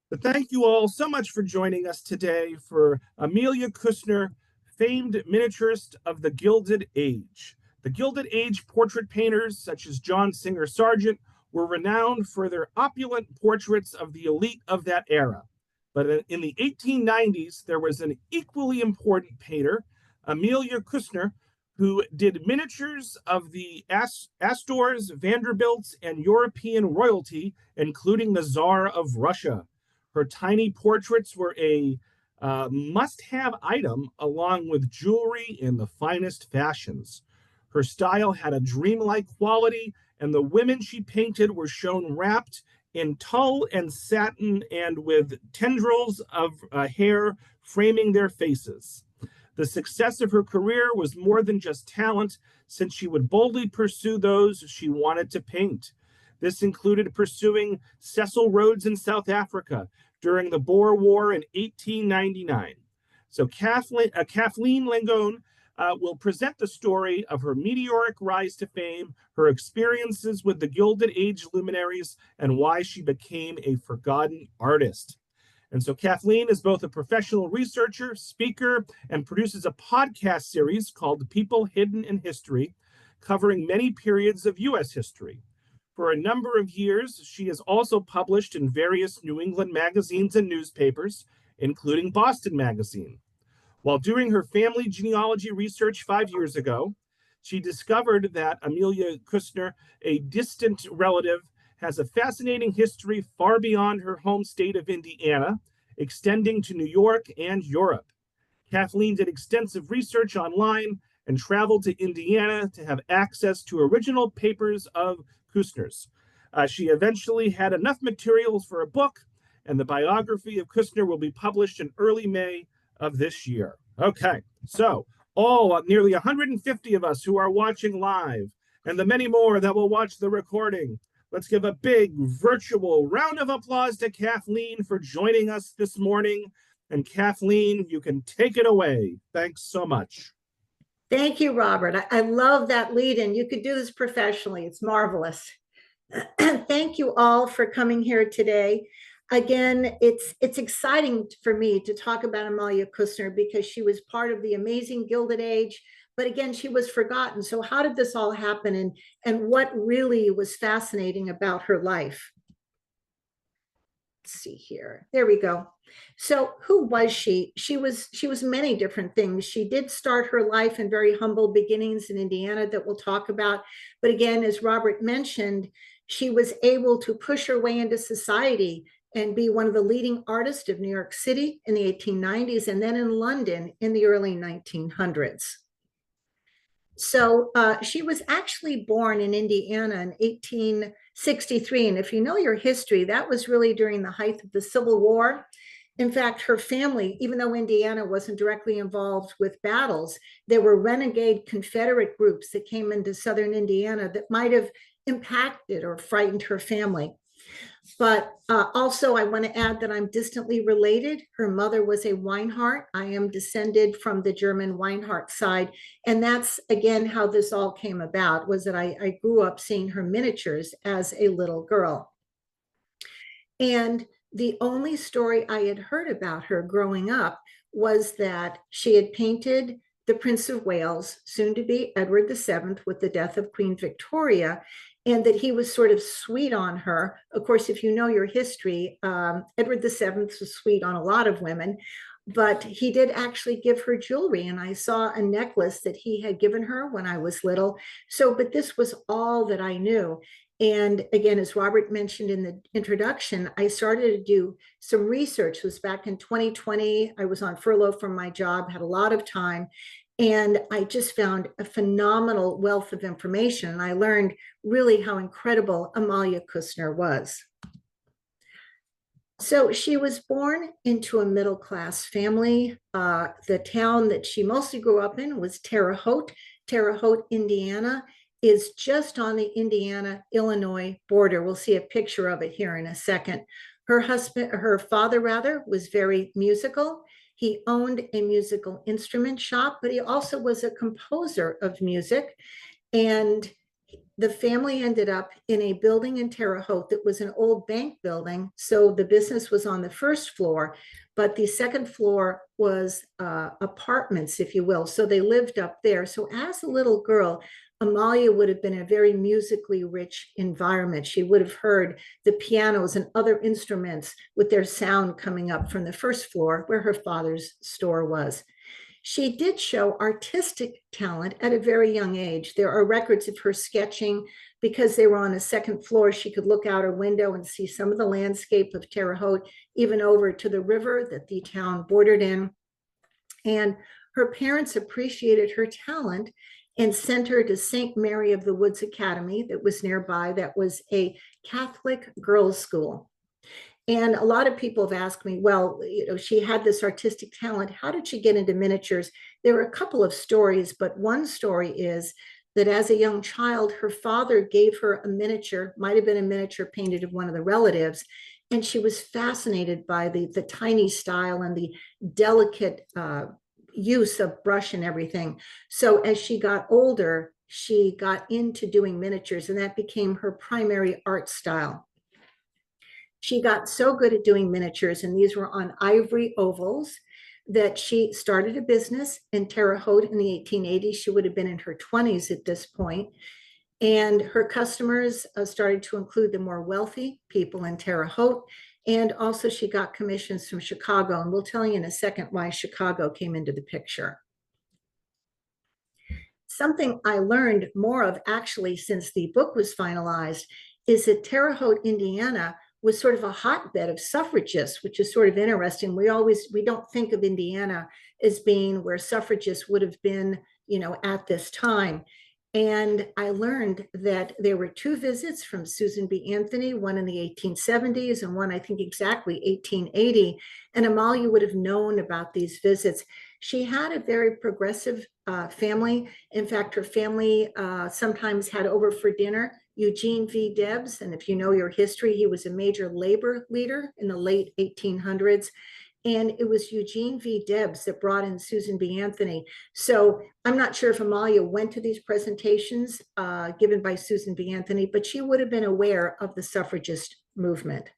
But thank you all so much for joining us today for Amelia Kussner, famed miniaturist of the Gilded Age. The Gilded Age portrait painters, such as John Singer Sargent, were renowned for their opulent portraits of the elite of that era. But in the 1890s, there was an equally important painter, Amelia Kussner, who did miniatures of the Astors, Vanderbilts, and European royalty, including the Tsar of Russia. Her tiny portraits were a must have item along with jewelry in the finest fashions. Her style had a dreamlike quality, and the women she painted were shown wrapped in tulle and satin and with tendrils of hair framing their faces. The success of her career was more than just talent, since she would boldly pursue those she wanted to paint. This included pursuing Cecil Rhodes in South Africa during the Boer War in 1899. So Kathleen Langone will present the story of her meteoric rise to fame, her experiences with the Gilded Age luminaries, and why she became a forgotten artist. And so Kathleen is both a professional researcher, speaker, and produces a podcast series called People Hidden in History, covering many periods of U.S. history. For a number of years, she has also published in various New England magazines and newspapers, including Boston Magazine. While doing her family genealogy research 5 years ago, she discovered that Amelia Kussner, a distant relative, has a fascinating history far beyond her home state of Indiana, extending to New York and Europe. Kathleen did extensive research online and traveled to Indiana to have access to original papers of Kussner's. She eventually had enough materials for a book, and the biography of Kussner will be published in early May of this year. Okay, so nearly 150 of us who are watching live, and the many more that will watch the recording, let's give a big virtual round of applause to Kathleen for joining us this morning. And Kathleen, you can take it away. Thanks so much. Thank you, Robert. I love that lead in. You could do this professionally. It's marvelous. Thank you all for coming here today. Again, it's exciting for me to talk about Amalia Kussner because she was part of the amazing Gilded Age, but again, she was forgotten. So how did this all happen, and what really was fascinating about her life? Let's see here. There we go. So who was she? She was many different things. She did start her life in very humble beginnings in Indiana that we'll talk about. But again, as Robert mentioned, she was able to push her way into society and be one of the leading artists of New York City in the 1890s and then in London in the early 1900s. So she was actually born in Indiana in 1863. And if you know your history, that was really during the height of the Civil War. In fact, her family, even though Indiana wasn't directly involved with battles, there were renegade Confederate groups that came into southern Indiana that might have impacted or frightened her family. But also, I want to add that I'm distantly related. Her mother was a Weinhardt. I am descended from the German Weinhardt side. And that's, again, how this all came about, was that I grew up seeing her miniatures as a little girl. And the only story I had heard about her growing up was that she had painted the Prince of Wales, soon to be Edward VII, with the death of Queen Victoria, and that he was sort of sweet on her. Of course, if you know your history, Edward VII was sweet on a lot of women, but he did actually give her jewelry. And I saw a necklace that he had given her when I was little. So, but this was all that I knew. And again, as Robert mentioned in the introduction, I started to do some research. It was back in 2020. I was on furlough from my job, had a lot of time, and I just found a phenomenal wealth of information. And I learned really how incredible Amalia Kussner was. So she was born into a middle-class family. The town that she mostly grew up in was Terre Haute. Terre Haute, Indiana, is just on the Indiana-Illinois border. We'll see a picture of it here in a second. Her father rather, was very musical. He owned a musical instrument shop, but he also was a composer of music. And the family ended up in a building in Terre Haute that was an old bank building. So the business was on the first floor, but the second floor was apartments, if you will. So they lived up there. So as a little girl, Amalia would have been in a very musically rich environment. She would have heard the pianos and other instruments with their sound coming up from the first floor where her father's store was. She did show artistic talent at a very young age. There are records of her sketching because they were on a second floor. She could look out her window and see some of the landscape of Terre Haute, even over to the river that the town bordered in. And her parents appreciated her talent and sent her to St. Mary of the Woods Academy that was nearby, that was a Catholic girls' school. And a lot of people have asked me, well, she had this artistic talent. How did she get into miniatures? There are a couple of stories, but one story is that as a young child, her father gave her a miniature, might have been a miniature painted of one of the relatives, and she was fascinated by the tiny style and the delicate use of brush and everything. So as she got older, she got into doing miniatures, and that became her primary art style. She got so good at doing miniatures, and these were on ivory ovals, that she started a business in Terre Haute in the 1880s. She would have been in her 20s at this point. And her customers started to include the more wealthy people in Terre Haute. And also she got commissions from Chicago. And we'll tell you in a second why Chicago came into the picture. Something I learned more of actually since the book was finalized is that Terre Haute, Indiana was sort of a hotbed of suffragists, which is sort of interesting. We don't think of Indiana as being where suffragists would have been, at this time. And I learned that there were two visits from Susan B. Anthony, one in the 1870s and one, I think exactly 1880. And Amalia would have known about these visits. She had a very progressive family. In fact, her family sometimes had over for dinner Eugene V. Debs. And if you know your history, he was a major labor leader in the late 1800s. And it was Eugene V. Debs that brought in Susan B. Anthony. So I'm not sure if Amalia went to these presentations given by Susan B. Anthony, but she would have been aware of the suffragist movement.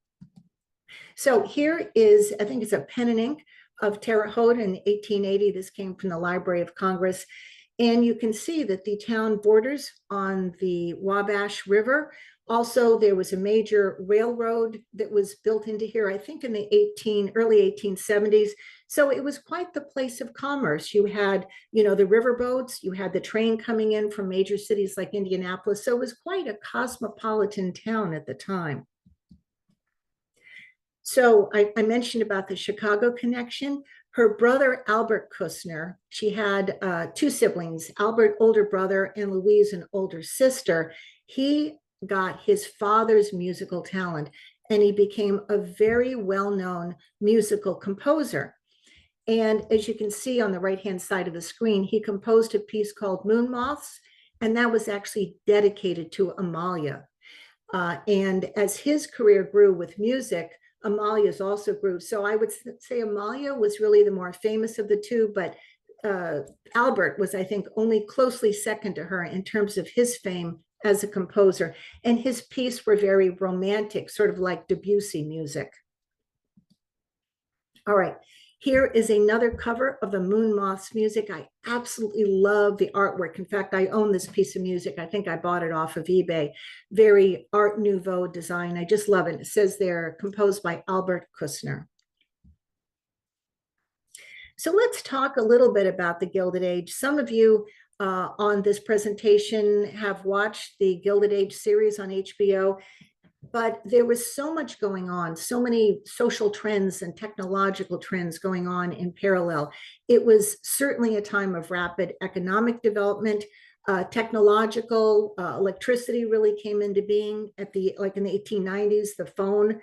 So here is, I think it's a pen and ink of Terre Haute in 1880. This came from the Library of Congress. And you can see that the town borders on the Wabash River. Also, there was a major railroad that was built into here, I think in the early 1870s. So it was quite the place of commerce. You had, the riverboats, you had the train coming in from major cities like Indianapolis. So it was quite a cosmopolitan town at the time. So I mentioned about the Chicago connection. Her brother, Albert Kussner, she had two siblings, Albert, older brother, and Louise, an older sister. He got his father's musical talent, and he became a very well-known musical composer. And as you can see on the right-hand side of the screen, he composed a piece called Moon Moths, and that was actually dedicated to Amalia. And as his career grew with music, Amalia's also grew. So I would say Amalia was really the more famous of the two, but Albert was, I think, only closely second to her in terms of his fame as a composer. And his pieces were very romantic, sort of like Debussy music. All right, here is another cover of the Moon Moths music. I absolutely love the artwork. In fact, I own this piece of music. I think I bought it off of eBay. Very Art Nouveau design. I just love it. It says they're composed by Albert Kussner. So let's talk a little bit about the Gilded Age. Some of you on this presentation have watched the Gilded Age series on HBO. But there was so much going on, so many social trends and technological trends going on in parallel. It was certainly a time of rapid economic development. Technological electricity really came into being in the 1890s. The phone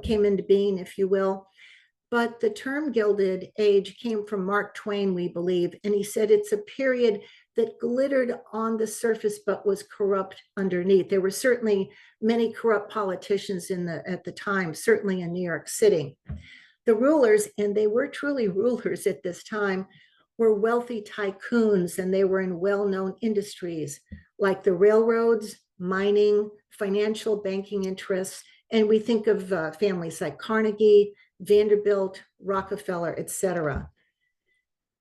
came into being, if you will. But the term Gilded Age came from Mark Twain, we believe, and he said it's a period that glittered on the surface but was corrupt underneath. There were certainly many corrupt politicians at the time, certainly in New York City. The rulers, and they were truly rulers at this time, were wealthy tycoons, and they were in well-known industries like the railroads, mining, financial banking interests. And we think of families like Carnegie, Vanderbilt, Rockefeller, etc.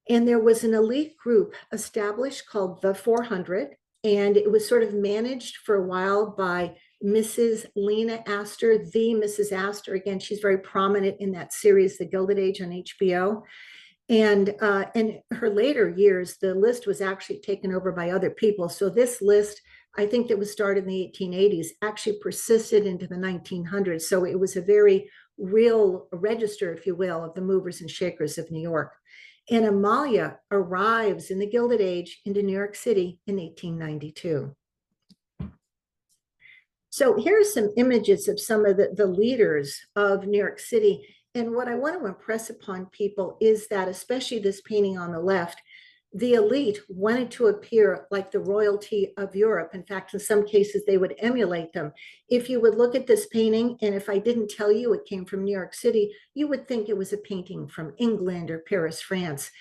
And there was an elite group established called the 400, and it was sort of managed for a while by Mrs. Lena Astor, the Mrs. Astor. Again, she's very prominent in that series, The Gilded Age on HBO. And in her later years, the list was actually taken over by other people. So this list, I think that was started in the 1880s, actually persisted into the 1900s. So it was a very real register, if you will, of the movers and shakers of New York. And Amalia arrives in the Gilded Age into New York City in 1892. So here's some images of some of the leaders of New York City. And what I want to impress upon people is that, especially this painting on the left, the elite wanted to appear like the royalty of Europe. In fact, in some cases, they would emulate them. If you would look at this painting, and if I didn't tell you it came from New York City, you would think it was a painting from England or Paris, France.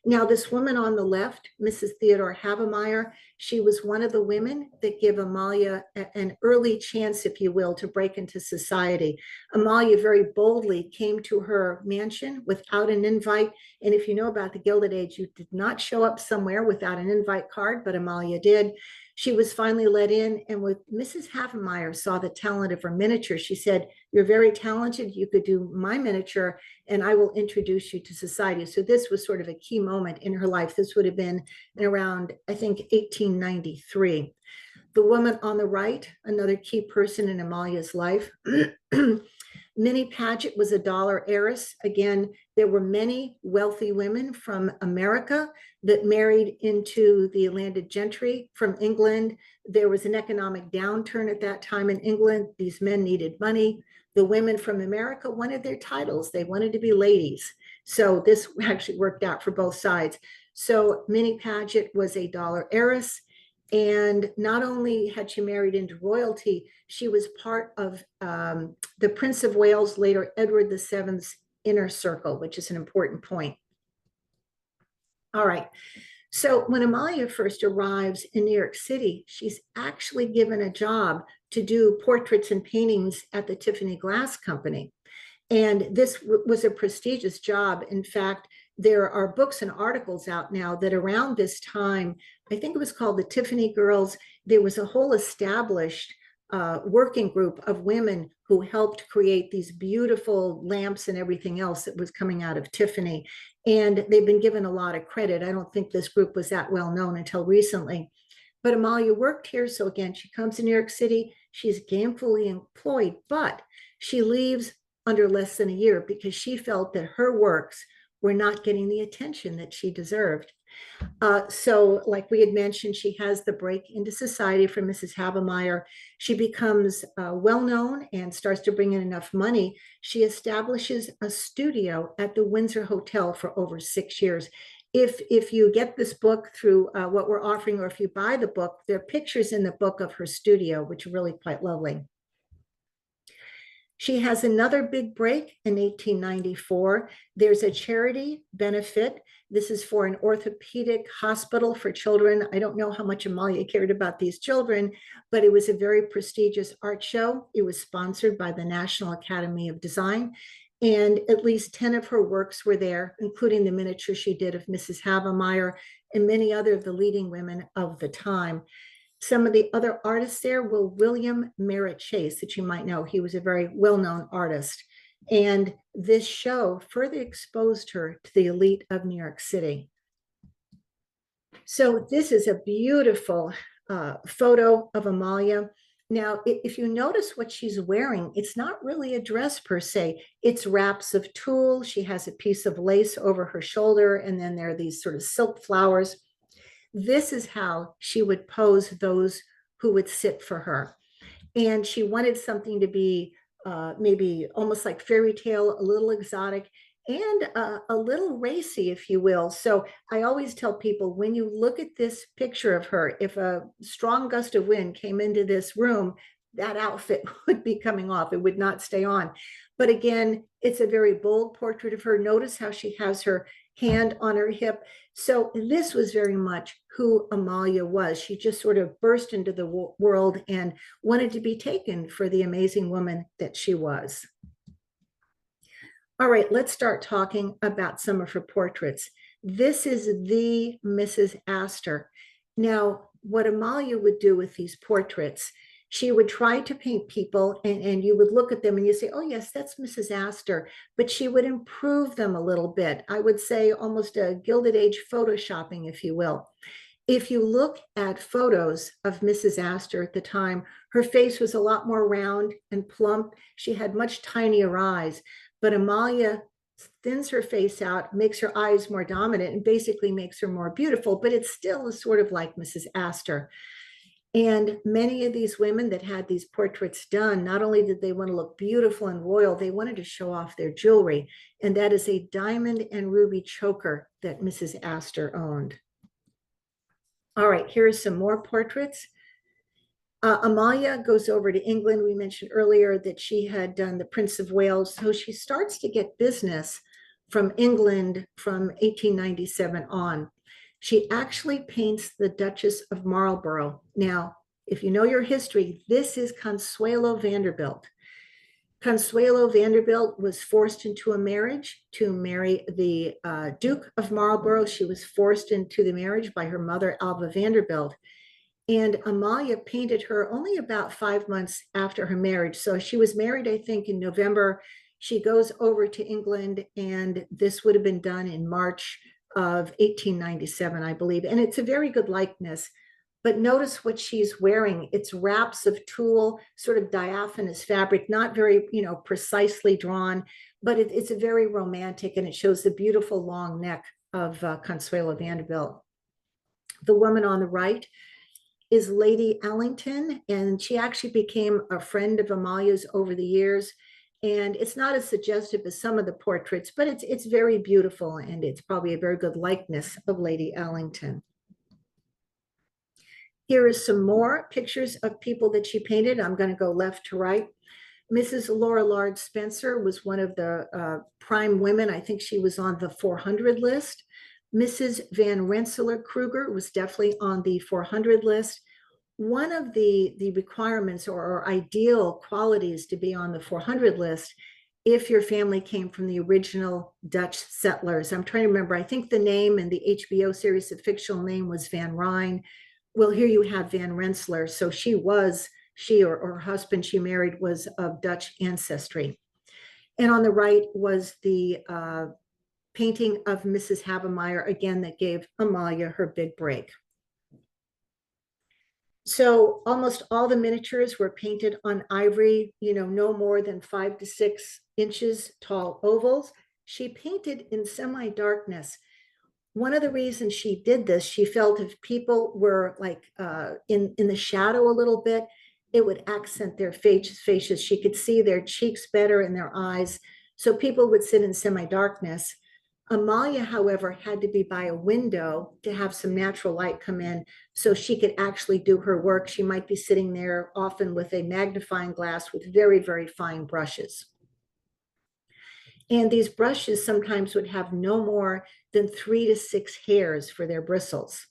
Now, this woman on the left, Mrs. Theodore Havemeyer, she was one of the women that give Amalia an early chance, if you will, to break into society. Amalia very boldly came to her mansion without an invite. And if you know about the Gilded Age, you did not show up somewhere without an invite card, but Amalia did. She was finally let in, and when Mrs. Havemeyer saw the talent of her miniature, she said, "You're very talented. You could do my miniature, and I will introduce you to society." So this was sort of a key moment in her life. This would have been around, I think, 1893. The woman on the right, another key person in Amalia's life. Minnie Paget was a dollar heiress. Again, there were many wealthy women from America that married into the landed gentry from England. There was an economic downturn at that time in England. These men needed money. The women from America wanted their titles. They wanted to be ladies. So this actually worked out for both sides. So Minnie Paget was a dollar heiress. And not only had she married into royalty, she was part of the Prince of Wales, later Edward VII's inner circle, which is an important point. All right. So when Amalia first arrives in New York City, she's actually given a job to do portraits and paintings at the Tiffany Glass Company. And this was a prestigious job. In fact, there are books and articles out now that around this time, I think it was called the Tiffany Girls, there was a whole established working group of women who helped create these beautiful lamps and everything else that was coming out of Tiffany. And they've been given a lot of credit. I don't think this group was that well known until recently. But Amalia worked here. So again, she comes to New York City. She's gainfully employed, but she leaves under less than a year because she felt that her works were not getting the attention that she deserved. So like we had mentioned, she has the break into society from Mrs. Havemeyer. She becomes well-known and starts to bring in enough money. She establishes a studio at the Windsor Hotel for over 6 years. If you get this book through what we're offering, or if you buy the book, there are pictures in the book of her studio, which are really quite lovely. She has another big break in 1894. There's a charity benefit. This is for an orthopedic hospital for children. I don't know how much Amalia cared about these children, but it was a very prestigious art show. It was sponsored by the National Academy of Design, and at least 10 of her works were there, including the miniature she did of Mrs. Havemeyer and many other of the leading women of the time. Some of the other artists there were William Merritt Chase, that you might know. He was a very well-known artist. And this show further exposed her to the elite of New York City. So this is a beautiful photo of Amalia. Now, if you notice what she's wearing, it's not really a dress per se. It's wraps of tulle. She has a piece of lace over her shoulder, and then there are these sort of silk flowers. This is how she would pose those who would sit for her. And she wanted something to be maybe almost like fairy tale, a little exotic, and a little racy, if you will. So I always tell people, when you look at this picture of her, if a strong gust of wind came into this room, that outfit would be coming off. It would not stay on. But again, it's a very bold portrait of her. Notice how she has her hand on her hip. So this was very much who Amalia was. She just sort of burst into the world and wanted to be taken for the amazing woman that she was. All right, let's start talking about some of her portraits. This is the Mrs. Astor. Now, what Amalia would do with these portraits, she would try to paint people and you would look at them and you say, oh yes, that's Mrs. Astor, but she would improve them a little bit. I would say almost a Gilded Age photoshopping, if you will. If you look at photos of Mrs. Astor at the time, her face was a lot more round and plump. She had much tinier eyes, but Amalia thins her face out, makes her eyes more dominant, and basically makes her more beautiful, but it's still sort of like Mrs. Astor. And many of these women that had these portraits done, not only did they want to look beautiful and royal, they wanted to show off their jewelry. And that is a diamond and ruby choker that Mrs. Astor owned. All right, here are some more portraits. Amalia goes over to England. We mentioned earlier that she had done the Prince of Wales. So she starts to get business from England from 1897 on. She actually paints the Duchess of Marlborough. Now, if you know your history, this is Consuelo Vanderbilt. Consuelo Vanderbilt was forced into a marriage to marry the Duke of Marlborough. She was forced into the marriage by her mother, Alva Vanderbilt. And Amalia painted her only about 5 months after her marriage. So she was married, I think, in November. She goes over to England, and this would have been done in March of 1897, I believe. And it's a very good likeness. But notice what she's wearing. It's wraps of tulle, sort of diaphanous fabric, not very, precisely drawn, but it's a very romantic, and it shows the beautiful long neck of Consuelo Vanderbilt. The woman on the right is Lady Ellington, and she actually became a friend of Amalia's over the years. And it's not as suggestive as some of the portraits, but it's very beautiful, and it's probably a very good likeness of Lady Ellington. Here is some more pictures of people that she painted. I'm going to go left to right. Mrs. Laura Lard Spencer was one of the prime women. I think she was on the 400 list. Mrs. Van Rensselaer Kruger was definitely on the 400 list. One of the requirements or ideal qualities to be on the 400 list, if your family came from the original Dutch settlers. I'm trying to remember, I think the name in the HBO series, the fictional name was Van Ryn. Well, here you have Van Rensselaer. So she or her husband she married was of Dutch ancestry. And on the right was the painting of Mrs. Havemeyer, again, that gave Amalia her big break. So almost all the miniatures were painted on ivory, no more than 5 to 6 inches tall ovals. She painted in semi-darkness. One of the reasons she did this, she felt if people were like in the shadow a little bit, it would accent their faces. She could see their cheeks better and their eyes. So people would sit in semi-darkness. Amalia, however, had to be by a window to have some natural light come in so she could actually do her work. She might be sitting there often with a magnifying glass with very, very fine brushes. And these brushes sometimes would have no more than 3 to 6 hairs for their bristles.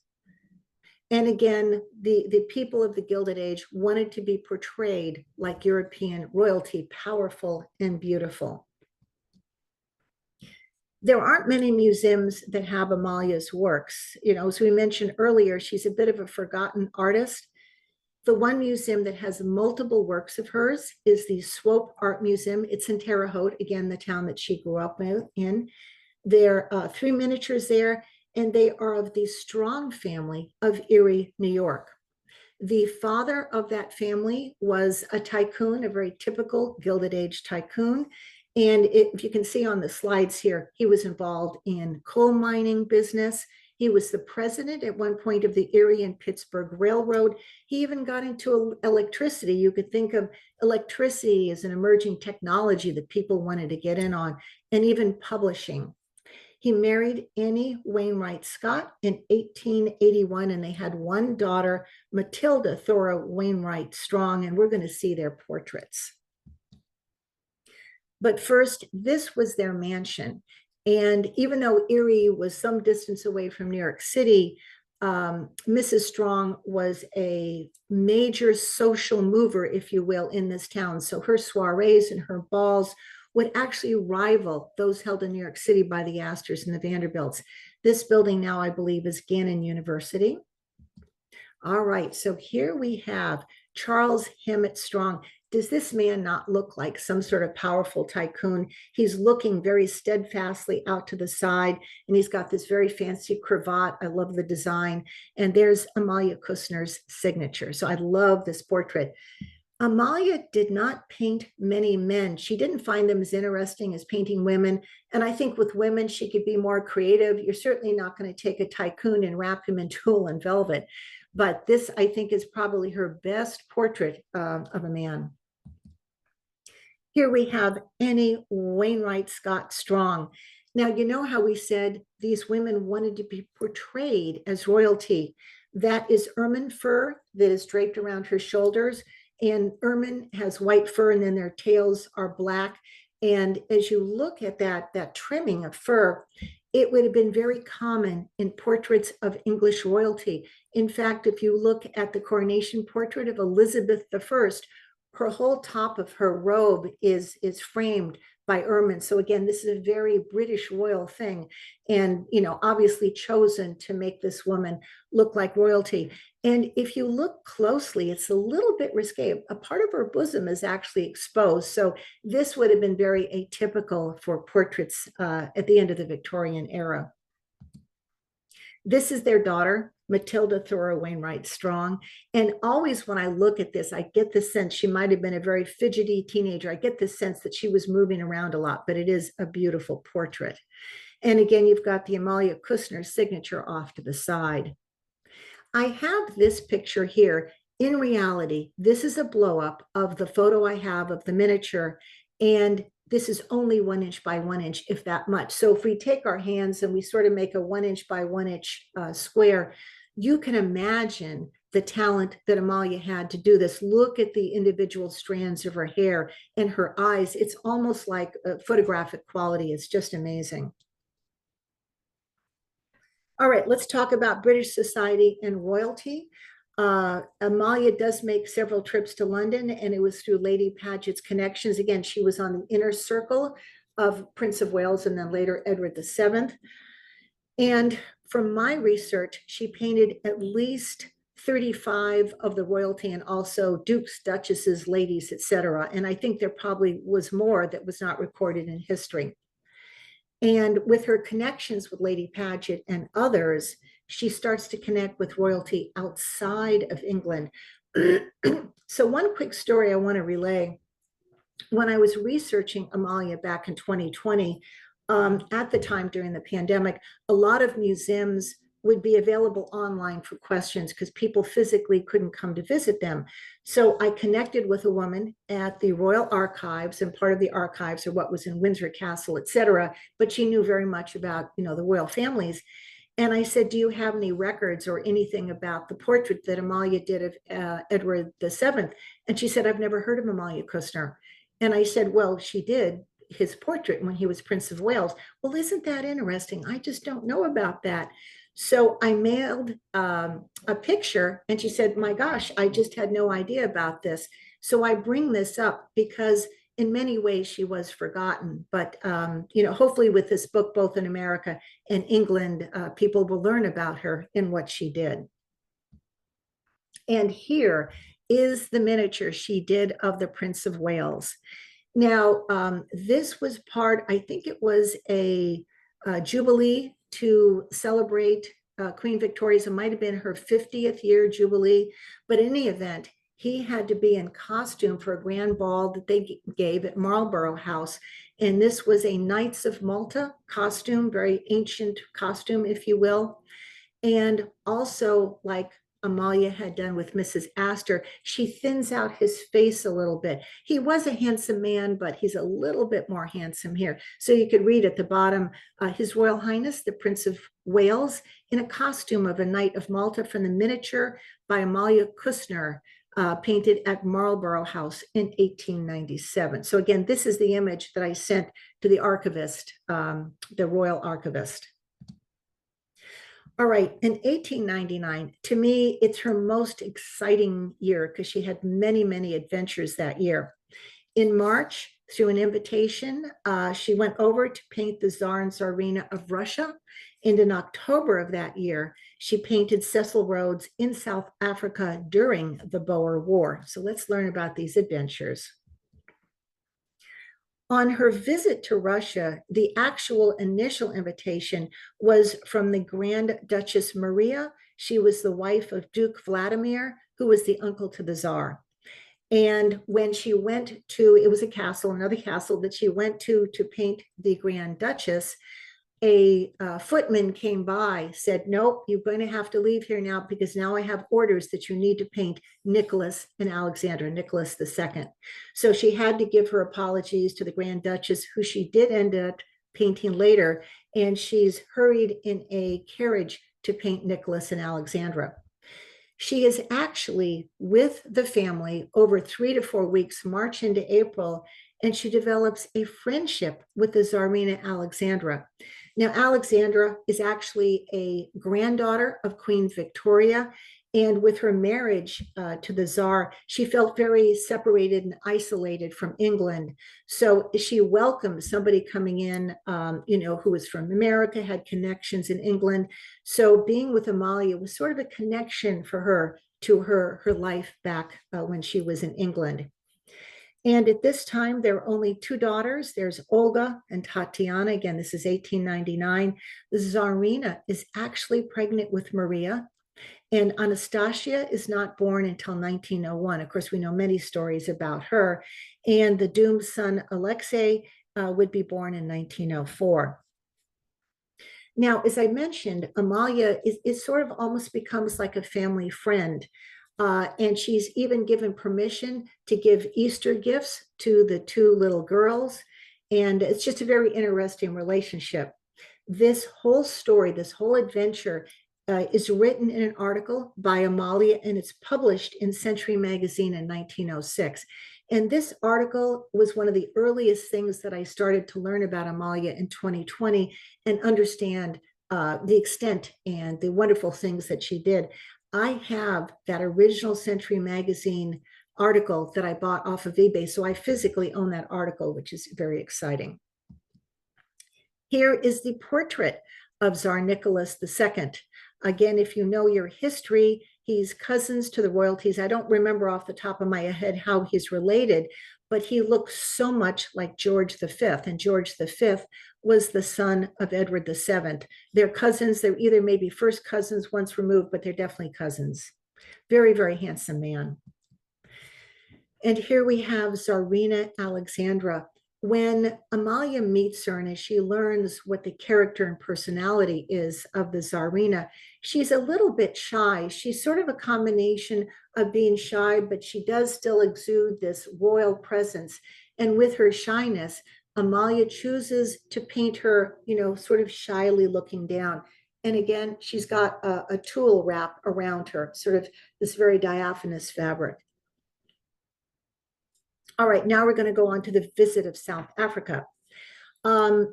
And again, the people of the Gilded Age wanted to be portrayed like European royalty, powerful and beautiful. There aren't many museums that have Amalia's works. As we mentioned earlier, she's a bit of a forgotten artist. The one museum that has multiple works of hers is the Swope Art Museum. It's in Terre Haute, again, the town that she grew up in. There are 3 miniatures there, and they are of the Strong family of Erie, New York. The father of that family was a tycoon, a very typical Gilded Age tycoon. And if you can see on the slides here, he was involved in coal mining business. He was the president at one point of the Erie and Pittsburgh Railroad. He even got into electricity. You could think of electricity as an emerging technology that people wanted to get in on, and even publishing. He married Annie Wainwright Scott in 1881, and they had one daughter, Matilda Thora Wainwright Strong, and we're going to see their portraits. But first, this was their mansion. And even though Erie was some distance away from New York City, Mrs. Strong was a major social mover, if you will, in this town. So her soirees and her balls would actually rival those held in New York City by the Astors and the Vanderbilts. This building now, I believe, is Gannon University. All right, so here we have Charles Hammett Strong. Does this man not look like some sort of powerful tycoon? He's looking very steadfastly out to the side, and he's got this very fancy cravat. I love the design. And there's Amalia Kussner's signature. So I love this portrait. Amalia did not paint many men. She didn't find them as interesting as painting women. And I think with women, she could be more creative. You're certainly not going to take a tycoon and wrap him in tulle and velvet. But this, I think, is probably her best portrait of a man. Here we have Annie Wainwright Scott Strong. Now, you know how we said these women wanted to be portrayed as royalty. That is ermine fur that is draped around her shoulders. And ermine has white fur, and then their tails are black. And as you look at that trimming of fur, it would have been very common in portraits of English royalty. In fact, if you look at the coronation portrait of Elizabeth I, her whole top of her robe is framed by ermine. So again, this is a very British royal thing, and obviously chosen to make this woman look like royalty. And if you look closely, it's a little bit risque. A part of her bosom is actually exposed. So this would have been very atypical for portraits at the end of the Victorian era. This is their daughter, Matilda Thora Wainwright Strong. And always when I look at this, I get the sense she might have been a very fidgety teenager. I get the sense that she was moving around a lot, but it is a beautiful portrait. And again, you've got the Amalia Kussner signature off to the side. I have this picture here. In reality, this is a blow up of the photo I have of the miniature. And this is only 1 inch by 1 inch, if that much. So if we take our hands and we sort of make a 1 inch by 1 inch square, you can imagine the talent that Amalia had to do this. Look at the individual strands of her hair and her eyes. It's almost like photographic quality. It's just amazing. All right, let's talk about British society and royalty. Amalia does make several trips to London, and it was through Lady Paget's connections. Again, she was on the inner circle of Prince of Wales and then later Edward VII. And from my research, she painted at least 35 of the royalty and also dukes, duchesses, ladies, etc. And I think there probably was more that was not recorded in history. And with her connections with Lady Paget and others, she starts to connect with royalty outside of England. So one quick story I want to relay. When I was researching Amalia back in 2020, at the time during the pandemic, a lot of museums would be available online for questions because people physically couldn't come to visit them. So I connected with a woman at the Royal Archives, and part of the archives are what was in Windsor Castle, et cetera. But she knew very much about, the royal families. And I said, do you have any records or anything about the portrait that Amalia did of Edward VII? And she said, I've never heard of Amalia Kussner. And I said, well, she did his portrait when he was Prince of Wales. Well, isn't that interesting? I just don't know about that. So I mailed a picture, and she said, my gosh, I just had no idea about this. So I bring this up because in many ways she was forgotten. But, hopefully with this book, both in America and England, people will learn about her and what she did. And here is the miniature she did of the Prince of Wales. Now, this was part, I think it was a jubilee to celebrate Queen Victoria's. It might have been her 50th year jubilee, but in any event, he had to be in costume for a grand ball that they gave at Marlborough House. And this was a Knights of Malta costume, very ancient costume, if you will. And also, like Amalia had done with Mrs. Astor, she thins out his face a little bit. He was a handsome man, but he's a little bit more handsome here. So you could read at the bottom, His Royal Highness, the Prince of Wales, in a costume of a Knight of Malta, from the miniature by Amalia Kussner, painted at Marlborough House in 1897. So again, this is the image that I sent to the archivist, the royal archivist. All right, in 1899, to me, it's her most exciting year because she had many, many adventures that year. In March, through an invitation, she went over to paint the Tsar and Tsarina of Russia. And in October of that year, she painted Cecil Rhodes in South Africa during the Boer War. So let's learn about these adventures. On her visit to Russia, the actual initial invitation was from the Grand Duchess Maria. She was the wife of Duke Vladimir, who was the uncle to the Tsar. And when she went to, it was a castle, another castle that she went to paint the Grand Duchess, a footman came by, said, nope, you're going to have to leave here now because now I have orders that you need to paint Nicholas and Alexandra, Nicholas II. So she had to give her apologies to the Grand Duchess, who she did end up painting later, and she's hurried in a carriage to paint Nicholas and Alexandra. She is actually with the family over 3 to 4 weeks, March into April, and she develops a friendship with the Tsarina Alexandra. Now, Alexandra is actually a granddaughter of Queen Victoria, and with her marriage to the Tsar, she felt very separated and isolated from England. So she welcomed somebody coming in, who was from America, had connections in England. So being with Amalia was sort of a connection for her to her life back when she was in England. And at this time, there are only 2 daughters. There's Olga and Tatiana. Again, this is 1899. The Tsarina is actually pregnant with Maria. And Anastasia is not born until 1901. Of course, we know many stories about her. And the doomed son, Alexei, would be born in 1904. Now, as I mentioned, Amalia is sort of almost becomes like a family friend. And she's even given permission to give Easter gifts to the 2 little girls. And it's just a very interesting relationship. This whole story, this whole adventure is written in an article by Amalia, and it's published in Century Magazine in 1906. And this article was one of the earliest things that I started to learn about Amalia in 2020 and understand the extent and the wonderful things that she did. I have that original Century Magazine article that I bought off of eBay. So I physically own that article, which is very exciting. Here is the portrait of Tsar Nicholas II. Again, if you know your history, he's cousins to the royalties. I don't remember off the top of my head how he's related, but he looks so much like George V. And George V was the son of Edward VII. They're cousins. They're either maybe first cousins once removed, but they're definitely cousins. Very, very handsome man. And here we have Tsarina Alexandra. When Amalia meets her and as she learns what the character and personality is of the Tsarina, she's a little bit shy. She's sort of a combination of being shy, but she does still exude this royal presence. And with her shyness, Amalia chooses to paint her, sort of shyly looking down. And again, she's got a tulle wrap around her, sort of this very diaphanous fabric. All right, now we're going to go on to the visit of South Africa.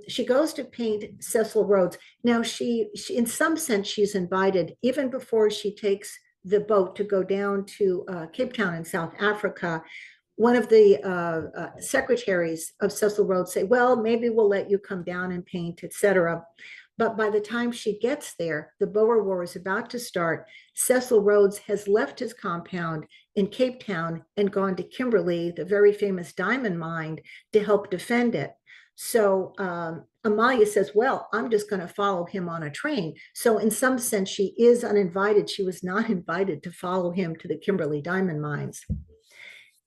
She goes to paint Cecil Rhodes. Now, she in some sense, she's invited even before she takes the boat to go down to Cape Town in South Africa. One of the secretaries of Cecil Rhodes say, well, maybe we'll let you come down and paint, etc. But by the time she gets there, the Boer War is about to start. Cecil Rhodes has left his compound in Cape Town and gone to Kimberley, the very famous diamond mine, to help defend it. So Amalia says, well, I'm just going to follow him on a train. So in some sense, she is uninvited. She was not invited to follow him to the Kimberley diamond mines.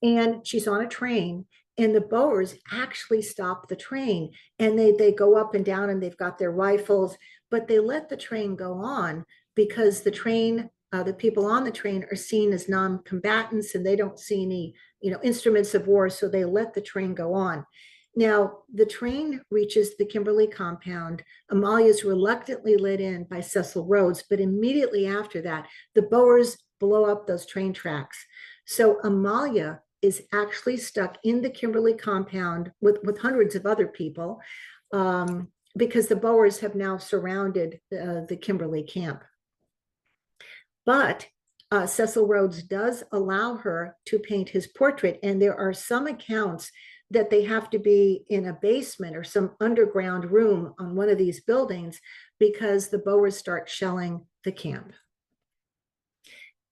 And she's on a train, and the Boers actually stop the train, and they go up and down, and they've got their rifles, but they let the train go on because the train, the people on the train are seen as non-combatants, and they don't see any, instruments of war, so they let the train go on. Now, the train reaches the Kimberley compound. Amalia is reluctantly let in by Cecil Rhodes, but immediately after that, the Boers blow up those train tracks. So Amalia is actually stuck in the Kimberley compound with hundreds of other people, because the Boers have now surrounded the Kimberley camp. But Cecil Rhodes does allow her to paint his portrait, and there are some accounts that they have to be in a basement or some underground room on one of these buildings because the Boers start shelling the camp.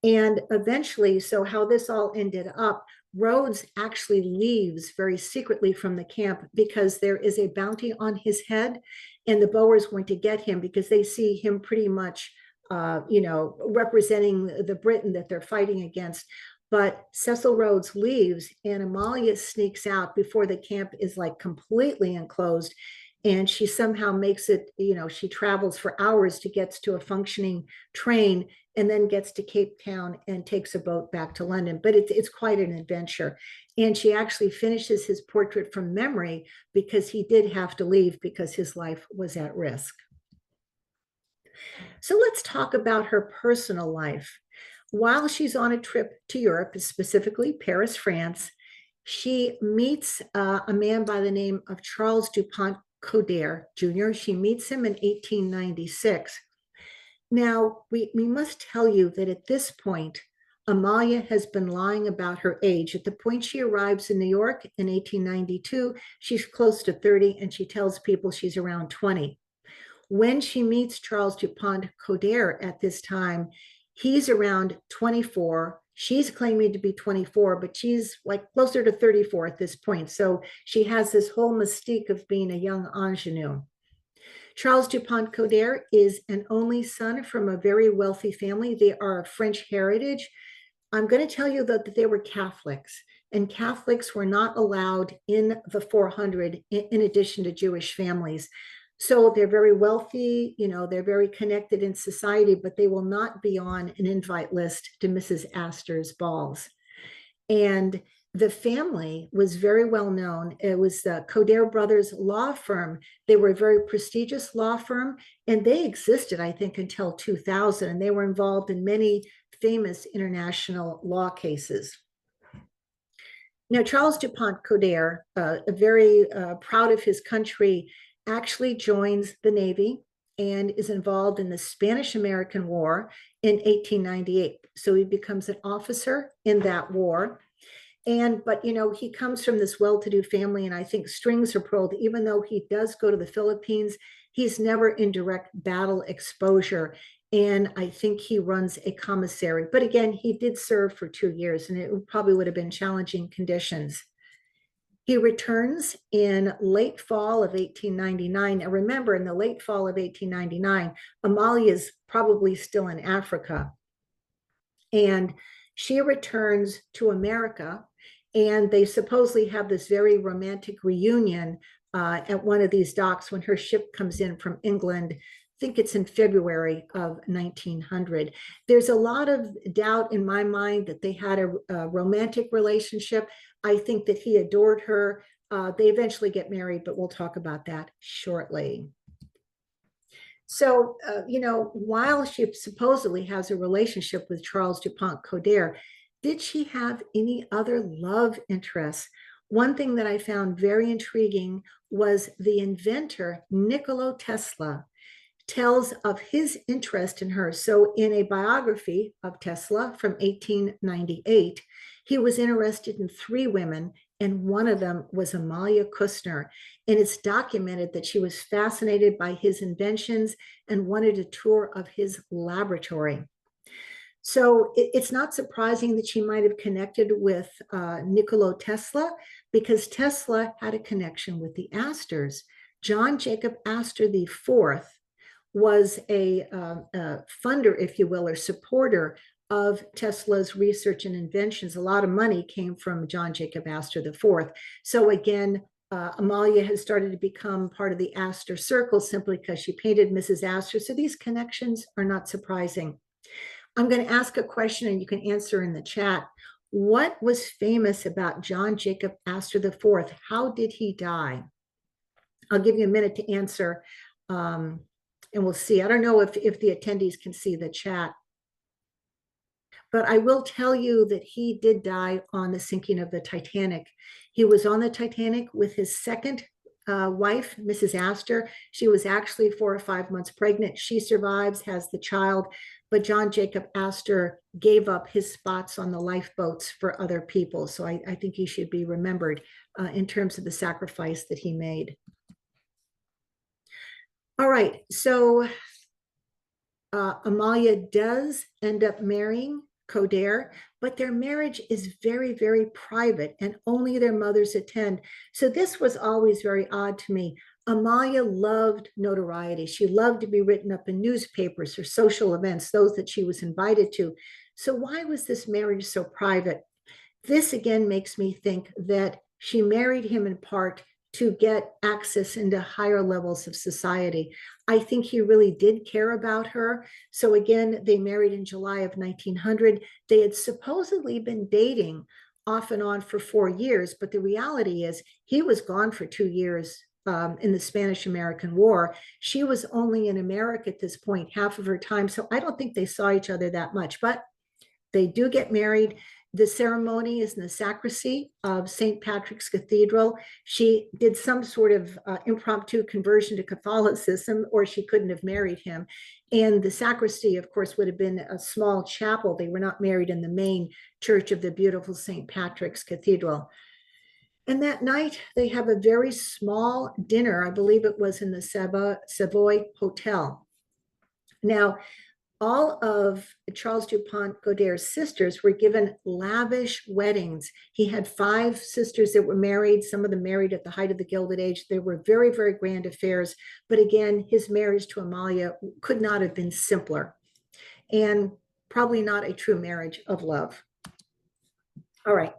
And eventually, so how this all ended up, Rhodes actually leaves very secretly from the camp because there is a bounty on his head, and the Boers want to get him because they see him pretty much, representing the Britain that they're fighting against. But Cecil Rhodes leaves, and Amalia sneaks out before the camp is like completely enclosed. And she somehow makes it, she travels for hours to get to a functioning train and then gets to Cape Town and takes a boat back to London. But it's quite an adventure. And she actually finishes his portrait from memory because he did have to leave because his life was at risk. So let's talk about her personal life. While she's on a trip to Europe, specifically Paris, France, she meets a man by the name of Charles Dupont Coder Jr. She meets him in 1896. Now, we must tell you that at this point, Amalia has been lying about her age. At the point she arrives in New York in 1892, she's close to 30, and she tells people she's around 20. When she meets Charles Dupont Coder at this time, he's around 24. She's claiming to be 24, but she's like closer to 34 at this point. So she has this whole mystique of being a young ingenue. Charles Dupont Coder is an only son from a very wealthy family. They are of French heritage. I'm going to tell you that they were Catholics, and Catholics were not allowed in the 400 in addition to Jewish families. So they're very wealthy, they're very connected in society, but they will not be on an invite list to Mrs. Astor's balls. And the family was very well known. It was the Coder Brothers law firm. They were a very prestigious law firm, and they existed, I think, until 2000, and they were involved in many famous international law cases. Now, Charles Dupont Coder, very proud of his country, actually joins the Navy and is involved in the Spanish-American War in 1898. So he becomes an officer in that war. But he comes from this well-to-do family, and I think strings are pulled. Even though he does go to the Philippines, he's never in direct battle exposure. And I think he runs a commissary. But again, he did serve for 2 years, and it probably would have been challenging conditions. He returns in late fall of 1899. And remember, in the late fall of 1899, Amalia is probably still in Africa. And she returns to America, and they supposedly have this very romantic reunion at one of these docks when her ship comes in from England. I think it's in February of 1900. There's a lot of doubt in my mind that they had a romantic relationship. I think that he adored her. They eventually get married, but we'll talk about that shortly. So, while she supposedly has a relationship with Charles Dupont Coder, did she have any other love interests? One thing that I found very intriguing was the inventor, Nikola Tesla, tells of his interest in her. So in a biography of Tesla from 1898, he was interested in 3 women, and one of them was Amalia Kussner. And it's documented that she was fascinated by his inventions and wanted a tour of his laboratory. So it's not surprising that she might have connected with Nikola Tesla, because Tesla had a connection with the Astors. John Jacob Astor IV was a funder, if you will, or supporter of Tesla's research and inventions. A lot of money came from John Jacob Astor IV. So again, Amalia has started to become part of the Astor circle simply because she painted Mrs. Astor. So these connections are not surprising. I'm going to ask a question and you can answer in the chat. What was famous about John Jacob Astor IV? How did he die? I'll give you a minute to answer. And we'll see. I don't know if the attendees can see the chat. But I will tell you that he did die on the sinking of the Titanic. He was on the Titanic with his second wife, Mrs. Astor. She was actually 4 or 5 months pregnant. She survives, has the child, but John Jacob Astor gave up his spots on the lifeboats for other people. So I think he should be remembered in terms of the sacrifice that he made. All right, so Amalia does end up marrying Coder, but their marriage is very, very private and only their mothers attend. So this was always very odd to me. Amalia loved notoriety. She loved to be written up in newspapers or social events, those that she was invited to. So why was this marriage so private? This again makes me think that she married him in part to get access into higher levels of society. I think he really did care about her. So again, they married in July of 1900. They had supposedly been dating off and on for 4 years, but the reality is he was gone for 2 years in the Spanish-American War. She was only in America at this point, half of her time. So I don't think they saw each other that much, but they do get married. The ceremony is in the sacristy of St. Patrick's Cathedral. She did some sort of impromptu conversion to Catholicism, or she couldn't have married him. And the sacristy, of course, would have been a small chapel. They were not married in the main church of the beautiful St. Patrick's Cathedral. And that night, they have a very small dinner. I believe it was in the Savoy Hotel. Now, all of Charles Dupont Goder's sisters were given lavish weddings. He had 5 sisters that were married, some of them married at the height of the Gilded Age. They were very, very grand affairs. But again, his marriage to Amalia could not have been simpler, and probably not a true marriage of love. All right.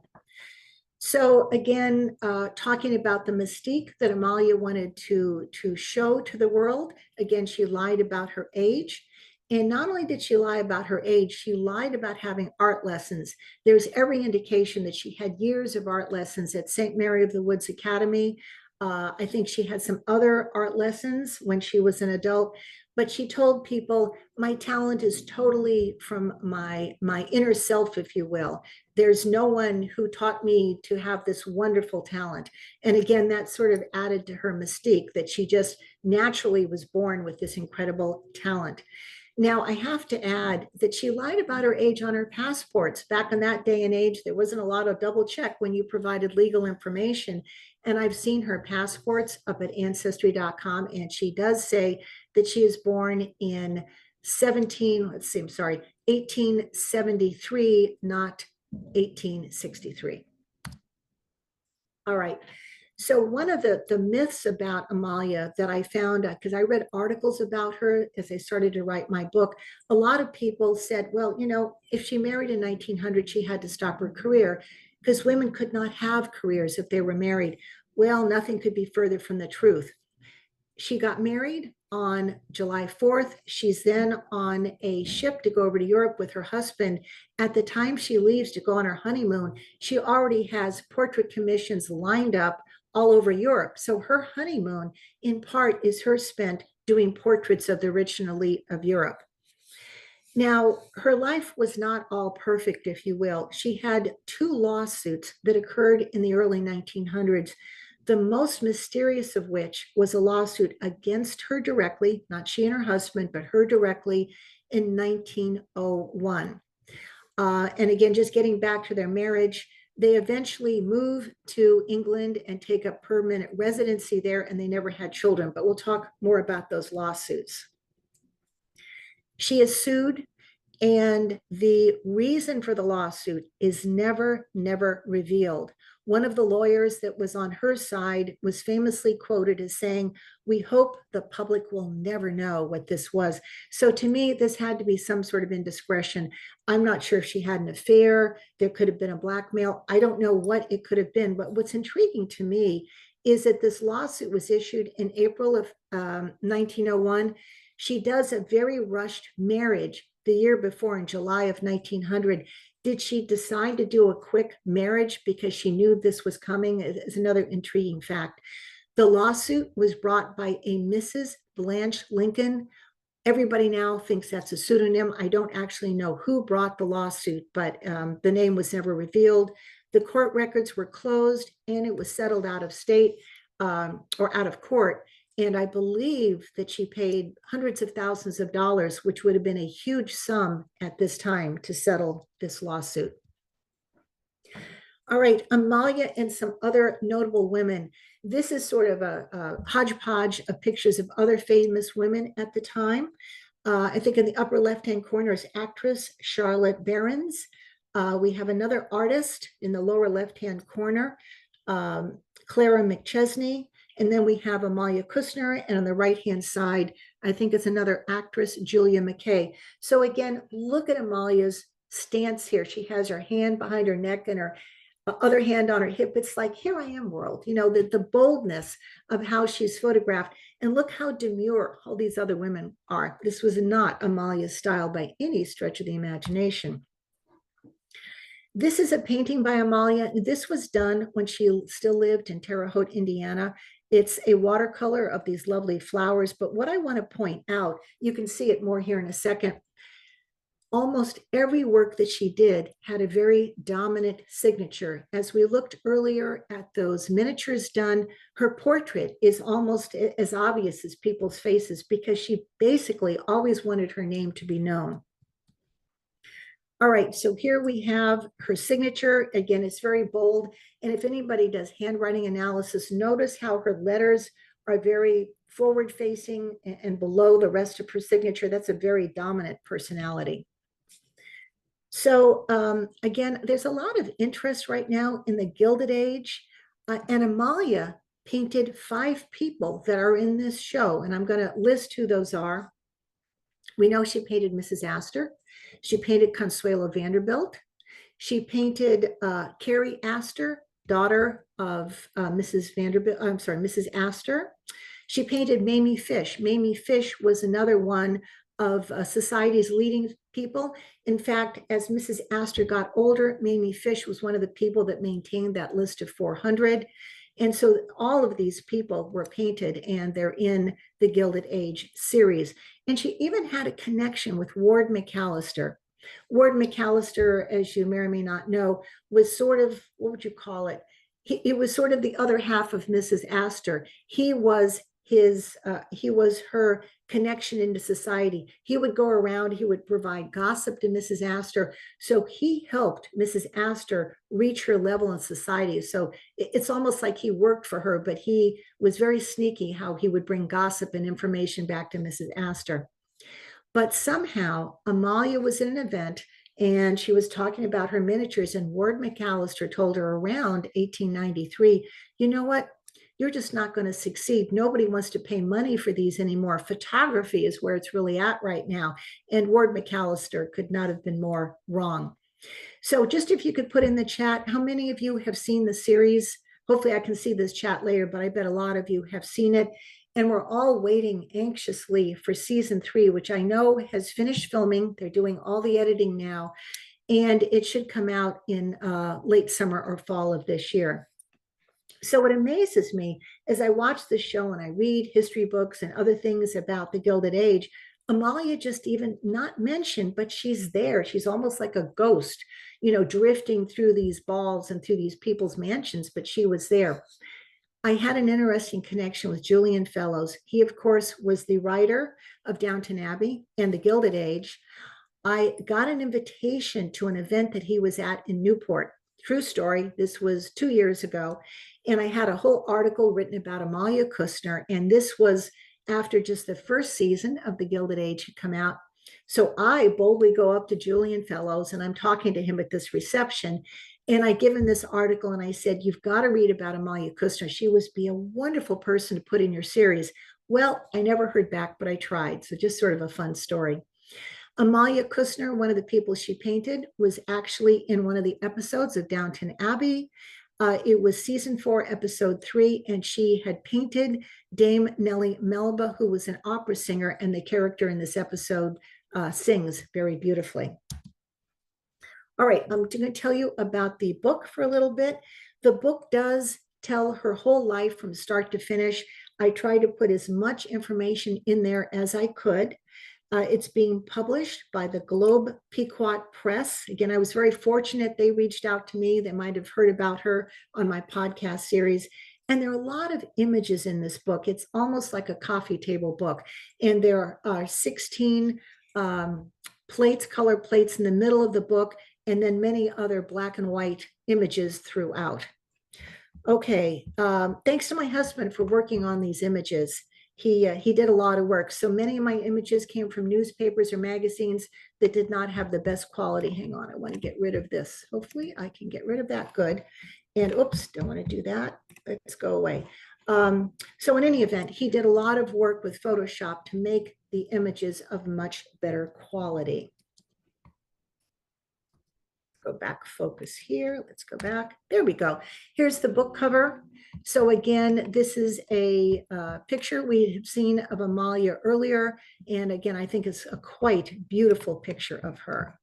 So again, talking about the mystique that Amalia wanted to show to the world. Again, she lied about her age. And not only did she lie about her age, she lied about having art lessons. There's every indication that she had years of art lessons at St. Mary of the Woods Academy. I think she had some other art lessons when she was an adult, but she told people, my talent is totally from my inner self, if you will. There's no one who taught me to have this wonderful talent. And again, that sort of added to her mystique, that she just naturally was born with this incredible talent. Now, I have to add that she lied about her age on her passports. Back in that day and age, there wasn't a lot of double check when you provided legal information. And I've seen her passports up at ancestry.com, and she does say that she is born in 1873, not 1863. All right. So one of the myths about Amalia that I found, because I read articles about her as I started to write my book, a lot of people said, well, you know, if she married in 1900, she had to stop her career because women could not have careers if they were married. Well, nothing could be further from the truth. She got married on July 4th. She's then on a ship to go over to Europe with her husband. At the time she leaves to go on her honeymoon, she already has portrait commissions lined up all over Europe. So her honeymoon, in part, is her spent doing portraits of the rich and elite of Europe. Now, her life was not all perfect, if you will. She had 2 lawsuits that occurred in the early 1900s, the most mysterious of which was a lawsuit against her directly, not she and her husband, but her directly in 1901. And again, just getting back to their marriage, they eventually move to England and take up permanent residency there, and they never had children, but we'll talk more about those lawsuits. She is sued, and the reason for the lawsuit is never revealed. One of the lawyers that was on her side was famously quoted as saying, "We hope the public will never know what this was." So to me, this had to be some sort of indiscretion. I'm not sure if she had an affair. There could have been a blackmail. I don't know what it could have been. But what's intriguing to me is that this lawsuit was issued in April of 1901. She does a very rushed marriage the year before in July of 1900. Did she decide to do a quick marriage because she knew this was coming? Is another intriguing fact. The lawsuit was brought by a Mrs. Blanche Lincoln, Everybody now thinks that's a pseudonym. I don't actually know who brought the lawsuit, but the name was never revealed. The court records were closed and it was settled out of state or out of court. And I believe that she paid hundreds of thousands of dollars, which would have been a huge sum at this time to settle this lawsuit. All right, Amalia and some other notable women. This is sort of a hodgepodge of pictures of other famous women at the time. I think in the upper left-hand corner is actress Charlotte Behrens. We have another artist in the lower left-hand corner, Clara McChesney. And then we have Amalia Kussner. And on the right-hand side, I think it's another actress, Julia McKay. So again, look at Amalia's stance here. She has her hand behind her neck and her other hand on her hip. It's like, here I am, world. You know, the boldness of how she's photographed. And look how demure all these other women are. This was not Amalia's style by any stretch of the imagination. This is a painting by Amalia. This was done when she still lived in Terre Haute, Indiana. It's a watercolor of these lovely flowers. But what I want to point out, you can see it more here in a second. Almost every work that she did had a very dominant signature. As we looked earlier at those miniatures done, her portrait is almost as obvious as people's faces because she basically always wanted her name to be known. All right, so here we have her signature. Again, it's very bold. And if anybody does handwriting analysis, notice how her letters are very forward facing and below the rest of her signature. That's a very dominant personality. So again, there's a lot of interest right now in the Gilded Age. And Amalia painted 5 people that are in this show. And I'm going to list who those are. We know she painted Mrs. Astor. She painted Consuelo Vanderbilt. She painted Carrie Astor, daughter of Mrs. Astor. She painted Mamie Fish. Mamie Fish was another one of society's leading people. In fact, as Mrs. Astor got older, Mamie Fish was one of the people that maintained that list of 400. And so all of these people were painted and they're in the Gilded Age series. And she even had a connection with Ward McAllister. Ward McAllister, as you may or may not know, was sort of, what would you call it? He was sort of the other half of Mrs. Astor. He was her connection into society. He would go around, he would provide gossip to Mrs. Astor. So he helped Mrs. Astor reach her level in society. So it's almost like he worked for her, but he was very sneaky how he would bring gossip and information back to Mrs. Astor. But somehow Amalia was in an event and she was talking about her miniatures, and Ward McAllister told her around 1893, you know what? You're just not going to succeed. Nobody wants to pay money for these anymore. Photography is where it's really at right now. And Ward McAllister could not have been more wrong. So just if you could put in the chat, how many of you have seen the series? Hopefully I can see this chat later, but I bet a lot of you have seen it. And we're all waiting anxiously for season 3, which I know has finished filming. They're doing all the editing now, and it should come out in late summer or fall of this year. So what amazes me as I watch the show and I read history books and other things about the Gilded Age, Amalia just even not mentioned, but she's there. She's almost like a ghost, you know, drifting through these balls and through these people's mansions, but she was there. I had an interesting connection with Julian Fellowes. He, of course, was the writer of Downton Abbey and the Gilded Age. I got an invitation to an event that he was at in Newport. True story. This was 2 years ago. And I had a whole article written about Amalia Kussner. And this was after just the first season of the Gilded Age had come out. So I boldly go up to Julian Fellowes and I'm talking to him at this reception. And I give him this article and I said, you've got to read about Amalia Kussner. She would be a wonderful person to put in your series. Well, I never heard back, but I tried. So just sort of a fun story. Amalia Kussner, one of the people she painted, was actually in one of the episodes of Downton Abbey. It was season 4, episode 3, and she had painted Dame Nellie Melba, who was an opera singer, and the character in this episode sings very beautifully. All right, I'm going to tell you about the book for a little bit. The book does tell her whole life from start to finish. I tried to put as much information in there as I could. It's being published by the Globe Pequot Press. Again, I was very fortunate. They reached out to me. They might have heard about her on my podcast series. And there are a lot of images in this book. It's almost like a coffee table book. And there are 16 plates, color plates in the middle of the book, and then many other black and white images throughout. Okay, thanks to my husband for working on these images. He did a lot of work. So many of my images came from newspapers or magazines that did not have the best quality. Hang on, I want to get rid of this. Hopefully I can get rid of that. Good. And oops, don't want to do that. Let's go away. So in any event, he did a lot of work with Photoshop to make the images of much better quality. Go back, focus here. Let's go back. There we go. Here's the book cover. So again, this is a picture we have seen of Amalia earlier. And again, I think it's a quite beautiful picture of her.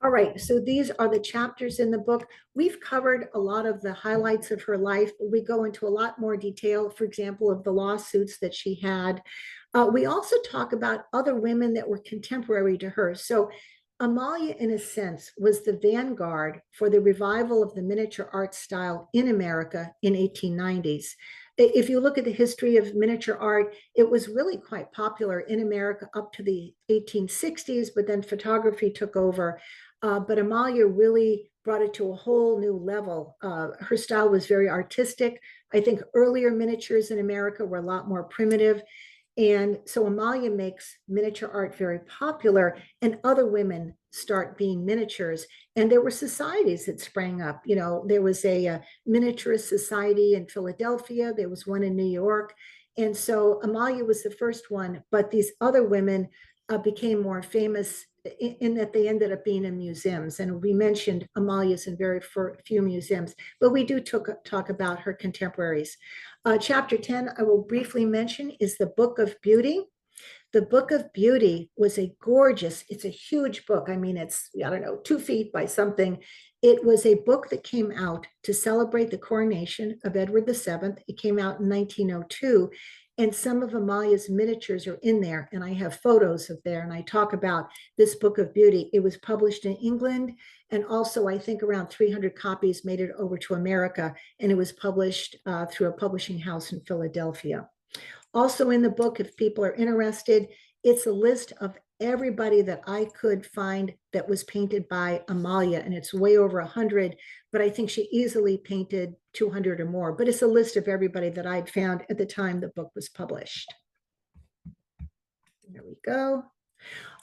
All right, so these are the chapters in the book. We've covered a lot of the highlights of her life, but we go into a lot more detail, for example, of the lawsuits that she had. We also talk about other women that were contemporary to her. So Amalia, in a sense, was the vanguard for the revival of the miniature art style in America in 1890s. If you look at the history of miniature art, it was really quite popular in America up to the 1860s, but then photography took over. But Amalia really brought it to a whole new level. Her style was very artistic. I think earlier miniatures in America were a lot more primitive. And so Amalia makes miniature art very popular, and other women start being miniatures. And there were societies that sprang up. You know, there was a miniaturist society in Philadelphia. There was one in New York. And so Amalia was the first one, but these other women became more famous in that they ended up being in museums. And we mentioned Amalia's in very few museums, but we do talk about her contemporaries. Chapter 10, I will briefly mention, is the Book of Beauty. The Book of Beauty was a gorgeous, it's a huge book. I mean, it's, I don't know, 2 feet by something. It was a book that came out to celebrate the coronation of Edward VII. It came out in 1902. And some of Amalia's miniatures are in there, and I have photos of there, and I talk about this Book of Beauty. It was published in England, and also I think around 300 copies made it over to America, and it was published through a publishing house in Philadelphia. Also in the book, if people are interested, it's a list of everybody that I could find that was painted by Amalia, and it's way over 100, but I think she easily painted 200 or more. But it's a list of everybody that I'd found at the time the book was published. There we go.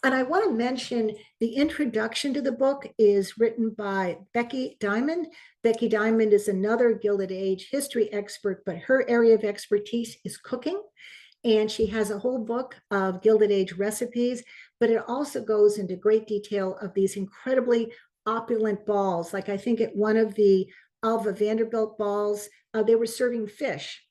And I want to mention the introduction to the book is written by Becky Diamond. Becky Diamond is another Gilded Age history expert, but her area of expertise is cooking. And she has a whole book of Gilded Age recipes, but it also goes into great detail of these incredibly opulent balls. Like I think at one of the Alva Vanderbilt balls, they were serving fish.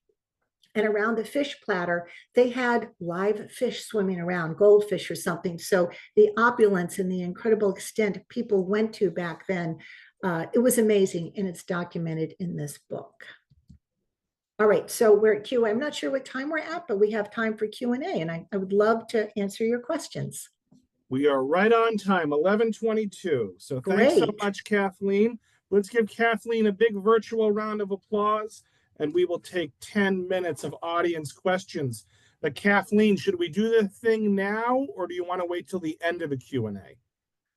And around the fish platter, they had live fish swimming around, goldfish or something. So the opulence and the incredible extent people went to back then, it was amazing, and it's documented in this book. All right, so we're at Q. I'm not sure what time we're at, but we have time for Q&A, and I would love to answer your questions. We are right on time, 11:22. So thanks so much, Kathleen. Let's give Kathleen a big virtual round of applause, and we will take 10 minutes of audience questions. But Kathleen, should we do the thing now, or do you want to wait till the end of the Q&A?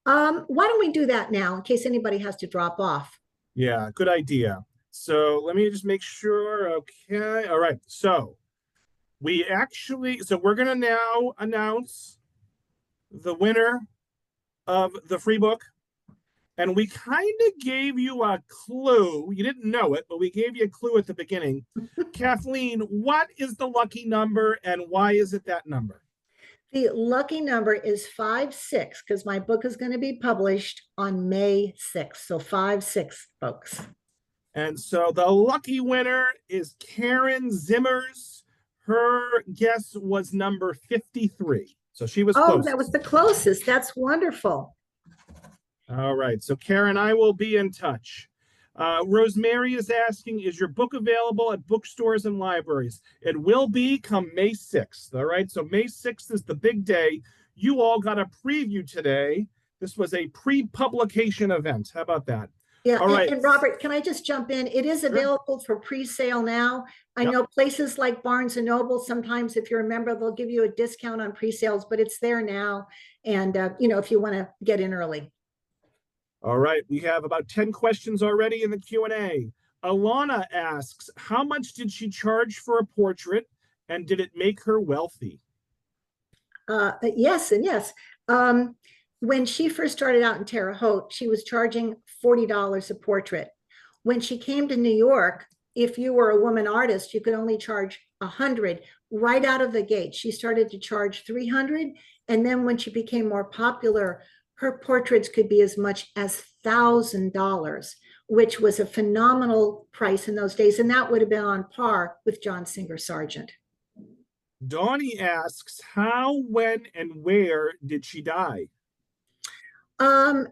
Why don't we do that now in case anybody has to drop off? Yeah, good idea. So let me just make sure. Okay. All right. So we're going to now announce the winner of the free book. And we kind of gave you a clue. You didn't know it, but we gave you a clue at the beginning. Kathleen, what is the lucky number, and why is it that number? The lucky number is 56, because my book is going to be published on May 6th. So 56, folks. And so the lucky winner is Karen Zimmers. Her guess was number 53. So she was close. Oh, that was the closest. That's wonderful. All right. So Karen, I will be in touch. Rosemary is asking, is your book available at bookstores and libraries? It will be come May 6th. All right. So May 6th is the big day. You all got a preview today. This was a pre-publication event. How about that? Yeah, All right. and Robert, can I just jump in? It is Sure. available for pre-sale now. I Yep. know places like Barnes and Noble, sometimes if you're a member, they'll give you a discount on pre-sales, but it's there now. And, if you want to get in early. All right. We have about 10 questions already in the Q&A. Alana asks, how much did she charge for a portrait and did it make her wealthy? Yes, and yes. When she first started out in Terre Haute, she was charging $40 a portrait. When she came to New York, if you were a woman artist, you could only charge 100 right out of the gate. She started to charge 300, and then when she became more popular, her portraits could be as much as $1,000, which was a phenomenal price in those days, and that would have been on par with John Singer Sargent. Donnie asks, how, when, and where did she die?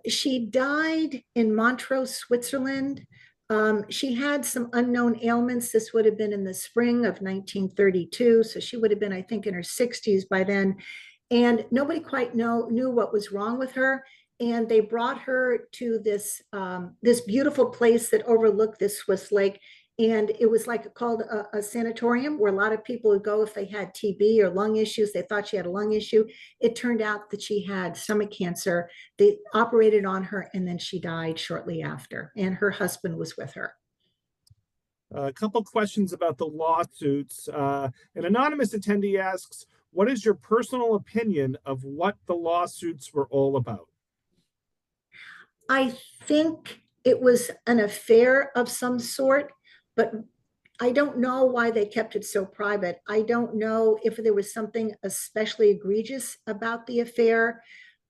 She died in Montreux, Switzerland. She had some unknown ailments. This would have been in the spring of 1932. So she would have been, I think, in her 60s by then. And nobody quite knew what was wrong with her. And they brought her to this beautiful place that overlooked this Swiss lake. And it was like called a sanatorium where a lot of people would go if they had TB or lung issues. They thought she had a lung issue. It turned out that she had stomach cancer. They operated on her and then she died shortly after. And her husband was with her. A couple questions about the lawsuits. An anonymous attendee asks, what is your personal opinion of what the lawsuits were all about? I think it was an affair of some sort, but I don't know why they kept it so private. I don't know if there was something especially egregious about the affair.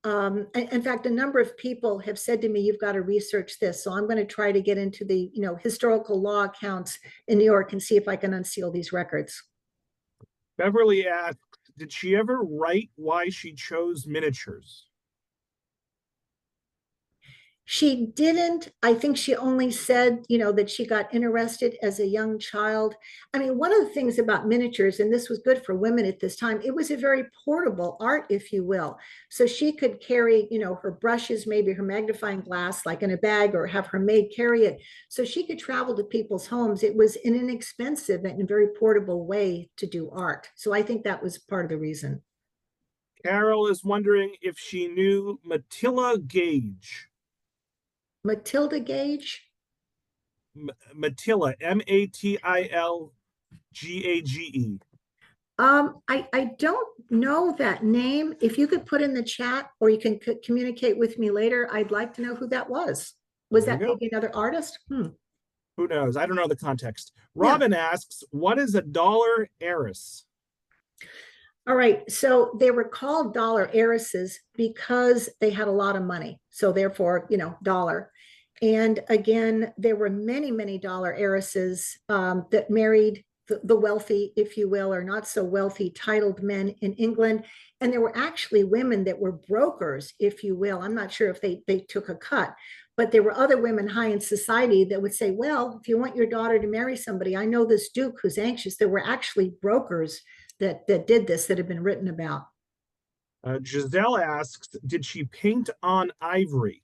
In fact, a number of people have said to me, you've got to research this. So I'm going to try to get into the, historical law accounts in New York and see if I can unseal these records. Beverly asks, did she ever write why she chose miniatures? She didn't. I think she only said, that she got interested as a young child. I mean, one of the things about miniatures, and this was good for women at this time, it was a very portable art, if you will. So she could carry, her brushes, maybe her magnifying glass, like in a bag, or have her maid carry it. So she could travel to people's homes. It was an inexpensive and very portable way to do art. So I think that was part of the reason. Carol is wondering if she knew Matilda Gage. Matilda Gage? Matilda, Matilgage. I don't know that name. If you could put in the chat or you can communicate with me later, I'd like to know who that was. Was There you that go. maybe another artist? Who knows? I don't know the context. Yeah. Robin asks, what is a dollar heiress? All right. So they were called dollar heiresses because they had a lot of money. So therefore, dollar. And again, there were many, many dollar heiresses that married the wealthy, if you will, or not so wealthy titled men in England. And there were actually women that were brokers, if you will. I'm not sure if they took a cut, but there were other women high in society that would say, well, if you want your daughter to marry somebody, I know this duke who's anxious. There were actually brokers that did this that have been written about. Giselle asks, did she paint on ivory?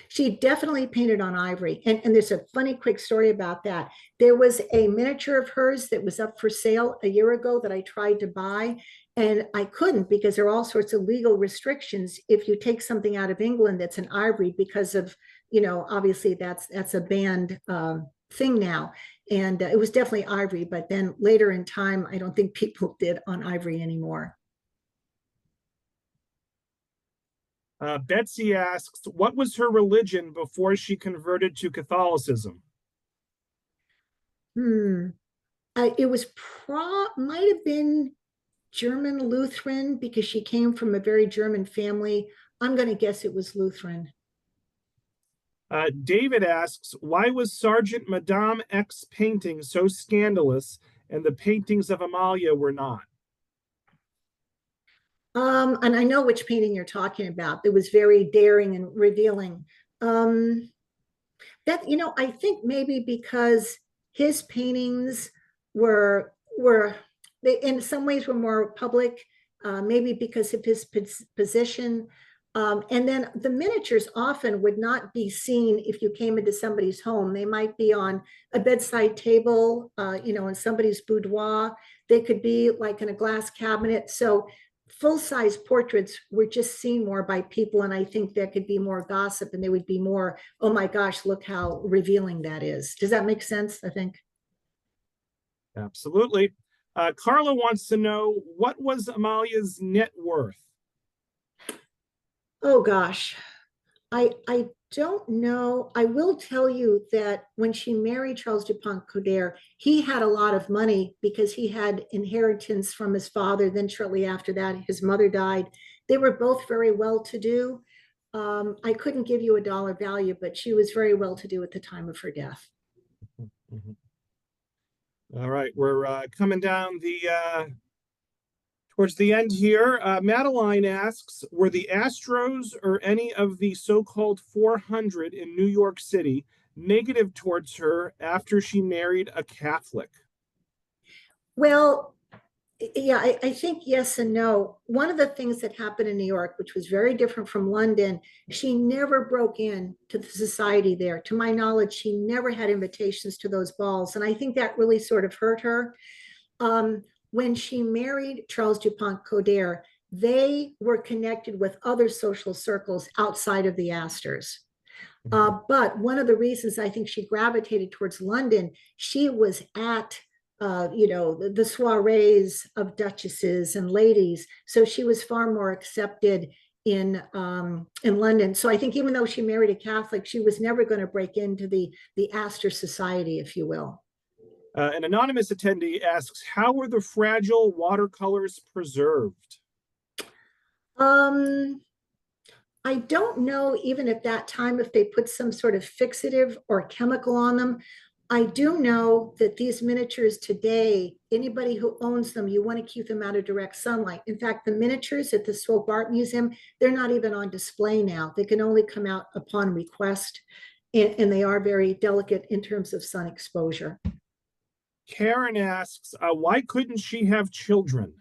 She definitely painted on ivory. And there's a funny quick story about that. There was a miniature of hers that was up for sale a year ago that I tried to buy, and I couldn't because there are all sorts of legal restrictions if you take something out of England that's an ivory because of, obviously that's a banned thing now. And it was definitely ivory, but then later in time, I don't think people did on ivory anymore. Betsy asks, what was her religion before she converted to Catholicism? It was might have been German Lutheran because she came from a very German family. I'm going to guess it was Lutheran. David asks, why was Sergeant Madame X painting so scandalous and the paintings of Amalia were not? And I know which painting you're talking about. It was very daring and revealing. That, I think maybe because his paintings were they in some ways were more public, maybe because of his position. And then the miniatures often would not be seen if you came into somebody's home. They might be on a bedside table, in somebody's boudoir. They could be like in a glass cabinet. So full-size portraits were just seen more by people, and I think there could be more gossip, and there would be more, oh my gosh, look how revealing that is. Does that make sense? I think. Absolutely. Carla wants to know, what was Amalia's net worth? Oh gosh, I don't know. I will tell you that when she married Charles Dupont Coder, he had a lot of money because he had inheritance from his father. Then shortly after that, his mother died. They were both very well to do. I couldn't give you a dollar value, but she was very well to do at the time of her death. Mhm. All right, we're coming down the towards the end here. Madeline asks, were the Astros or any of the so-called 400 in New York City negative towards her after she married a Catholic? Well, yeah, I think yes and no. One of the things that happened in New York, which was very different from London, she never broke in to the society there. To my knowledge, she never had invitations to those balls. And I think that really sort of hurt her. Um, when she married Charles Dupont Coder, they were connected with other social circles outside of the Astors. But one of the reasons I think she gravitated towards London, she was at the soirees of duchesses and ladies, so she was far more accepted in London. So I think even though she married a Catholic, she was never going to break into the Astor Society, if you will. An anonymous attendee asks, how were the fragile watercolors preserved? Um, I don't know even at that time if they put some sort of fixative or chemical on them. I do know that these miniatures today, anybody who owns them, you want to keep them out of direct sunlight. In fact, the miniatures at the Swope Art Museum, they're not even on display now. They can only come out upon request, and they are very delicate in terms of sun exposure. Karen asks, why couldn't she have children?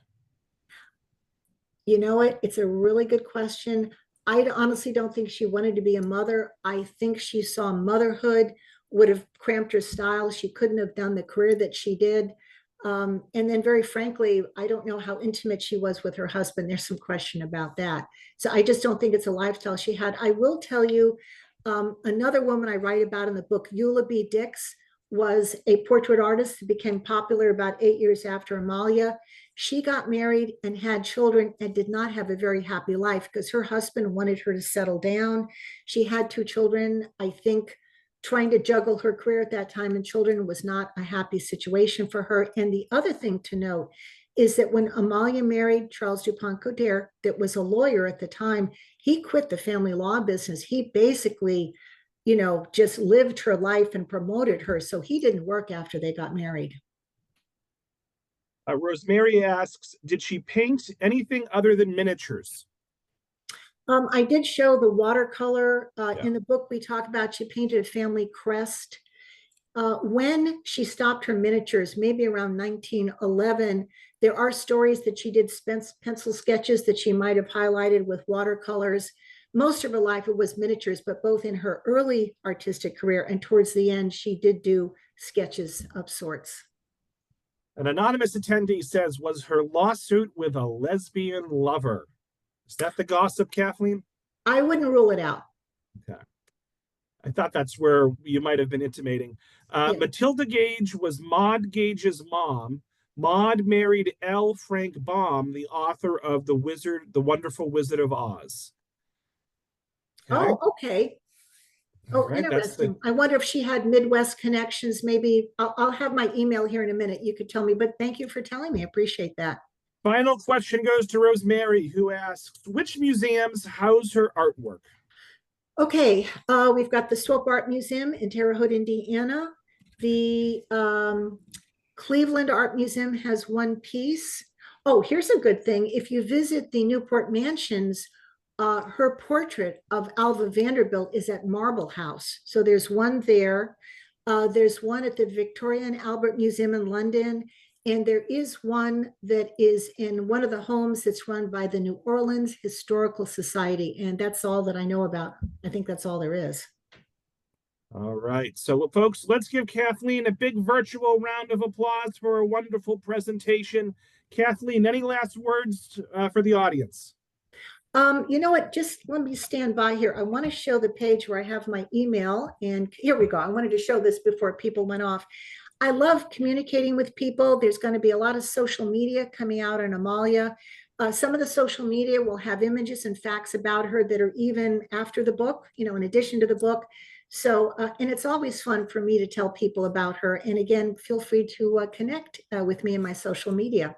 You know what? It's a really good question. I honestly don't think she wanted to be a mother. I think she saw motherhood would have cramped her style. She couldn't have done the career that she did. And then, very frankly, I don't know how intimate she was with her husband. There's some question about that. So I just don't think it's a lifestyle she had. I will tell you, another woman I write about in the book, Eula B. Dix, was a portrait artist who became popular about 8 years after Amalia. She got married and had children and did not have a very happy life because her husband wanted her to settle down. She had two children. I think trying to juggle her career at that time and children was not a happy situation for her. And the other thing to note is that when Amalia married Charles Dupont Coder, that was a lawyer at the time, he quit the family law business. He basically, just lived her life and promoted her. So he didn't work after they got married. Rosemary asks, did she paint anything other than miniatures? I did show the watercolor Yeah. in the book. We talk about she painted a family crest. When she stopped her miniatures, maybe around 1911, there are stories that she did pencil sketches that she might have highlighted with watercolors. Most of her life, it was miniatures, but both in her early artistic career and towards the end, she did do sketches of sorts. An anonymous attendee says, was her lawsuit with a lesbian lover? Is that the gossip, Kathleen? I wouldn't rule it out. Okay. I thought that's where you might have been intimating. Yeah. Matilda Gage was Maud Gage's mom. Maud married L. Frank Baum, the author of The Wonderful Wizard of Oz. Okay. Oh, okay. All Oh, right. That's the interesting. I wonder if she had Midwest connections. Maybe I'll have my email here in a minute. You could tell me, but thank you for telling me. I appreciate that. final question goes to Rosemary, who asks, which museums house her artwork? Okay, we've got the Swope Art Museum in Terre Haute, Indiana. The Cleveland Art Museum has one piece. Oh, here's a good thing. If you visit the Newport Mansions, her portrait of Alva Vanderbilt is at Marble House. So there's one there. There's one at the Victoria and Albert Museum in London. And there is one that is in one of the homes that's run by the New Orleans Historical Society. And that's all that I know about. I think that's all there is. All right. So, folks, let's give Kathleen a big virtual round of applause for a wonderful presentation. Kathleen, any last words for the audience? You know what? Just let me stand by here. I want to show the page where I have my email. And here we go. I wanted to show this before people went off. I love communicating with people. There's going to be a lot of social media coming out on Amalia. Some of the social media will have images and facts about her that are even after the book, you know, in addition to the book. So, and it's always fun for me to tell people about her. And again, feel free to connect with me in my social media.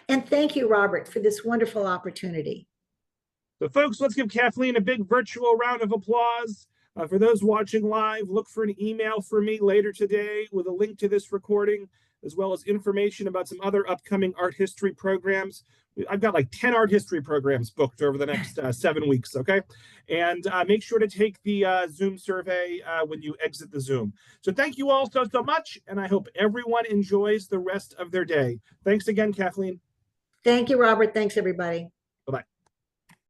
And thank you, Robert, for this wonderful opportunity. So, folks, let's give Kathleen a big virtual round of applause. For those watching live, look for an email from me later today with a link to this recording, as well as information about some other upcoming art history programs. I've got like 10 art history programs booked over the next 7 weeks, okay? And make sure to take the Zoom survey when you exit the Zoom. So thank you all so much, and I hope everyone enjoys the rest of their day. Thanks again, Kathleen. Thank you, Robert. Thanks, everybody.